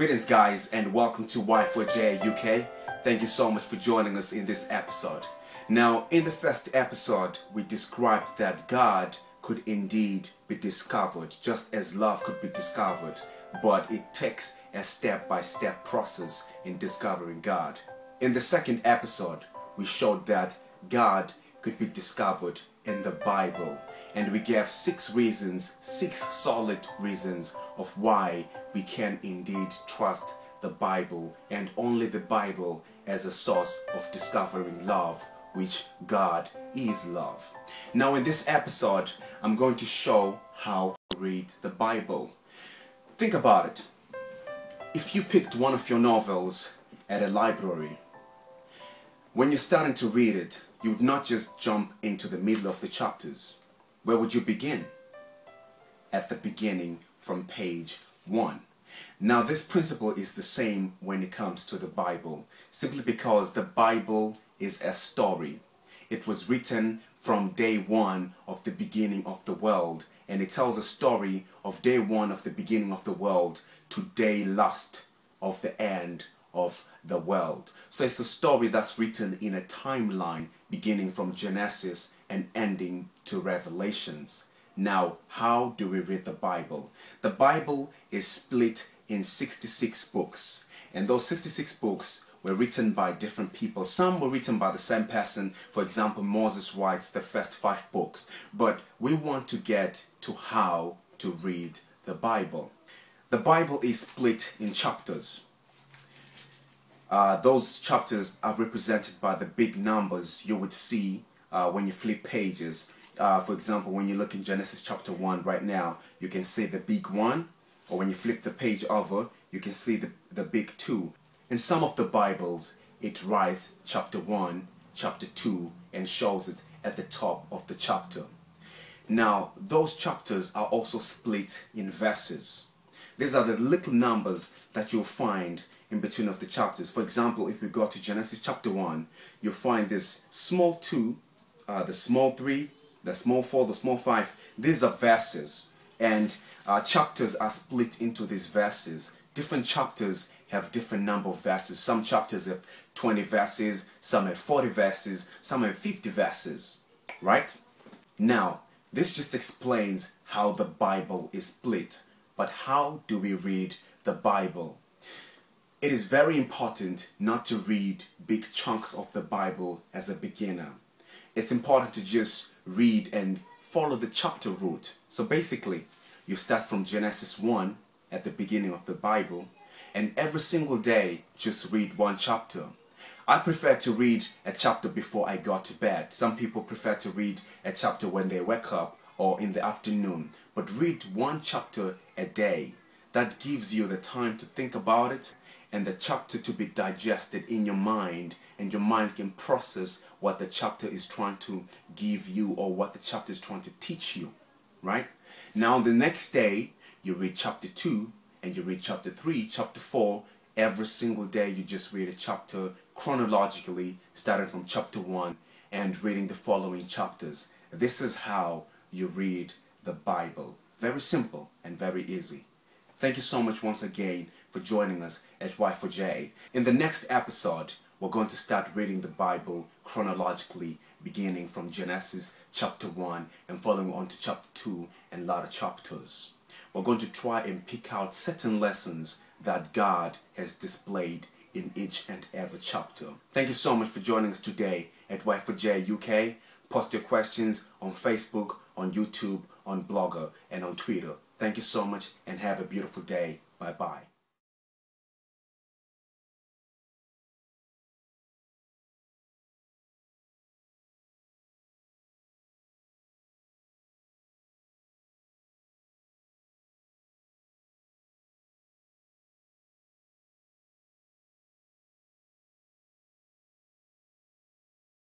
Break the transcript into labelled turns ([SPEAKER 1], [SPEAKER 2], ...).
[SPEAKER 1] Greetings guys and welcome to Y4J UK. Thank you so much for joining us in this episode. Now in the first episode we described that God could indeed be discovered just as love could be discovered, but it takes a step-by-step process in discovering God. In the second episode we showed that God could be discovered in the Bible, and we gave six solid reasons of why we can indeed trust the Bible and only the Bible as a source of discovering love, which God is love. Now in this episode I'm going to show how to read the Bible. Think about it. If you picked one of your novels at a library, when you're starting to read it, you would not just jump into the middle of the chapters. Where would you begin? At the beginning, from page 1. Now this principle is the same when it comes to the Bible, simply because the Bible is a story. It was written from day one of the beginning of the world, and it tells a story of day one of the beginning of the world to day last of the end of the world. So it's a story that's written in a timeline beginning from Genesis and ending to Revelations. Now, how do we read the Bible? The Bible is split in 66 books, and those 66 books were written by different people. Some were written by the same person. For example, Moses writes the first 5 books, but we want to get to how to read the Bible. The Bible is split in chapters. Those chapters are represented by the big numbers you would see when you flip pages. For example, when you look in Genesis chapter 1 right now, you can see the big 1, or when you flip the page over, you can see the big 2. In some of the Bibles, it writes chapter 1, chapter 2, and shows it at the top of the chapter. Now, those chapters are also split in verses. These are the little numbers that you'll find in between of the chapters. For example, if we go to Genesis chapter 1, you'll find this small 2, the small 3, the small 4, the small 5. These are verses, and chapters are split into these verses. Different chapters have different number of verses. Some chapters have 20 verses, some have 40 verses, some have 50 verses, right? Now, this just explains how the Bible is split. But how do we read the Bible? It is very important not to read big chunks of the Bible as a beginner. It's important to just read and follow the chapter route. So basically, you start from Genesis 1 at the beginning of the Bible, and every single day just read one chapter. I prefer to read a chapter before I go to bed. Some people prefer to read a chapter when they wake up or in the afternoon, but read one chapter a day. That gives you the time to think about it and the chapter to be digested in your mind, and your mind can process what the chapter is trying to give you or what the chapter is trying to teach you, right? Now the next day you read chapter 2 and you read chapter 3, chapter 4. Every single day you just read a chapter chronologically, starting from chapter 1 and reading the following chapters. This is how you read the Bible. Very simple and very easy. Thank you so much once again for joining us at Y4J. In the next episode, we're going to start reading the Bible chronologically, beginning from Genesis chapter 1 and following on to chapter 2 and later chapters. We're going to try and pick out certain lessons that God has displayed in each and every chapter. Thank you so much for joining us today at Y4J UK. Post your questions on Facebook, on YouTube, on Blogger, and on Twitter. Thank you so much and have a beautiful day. Bye-bye.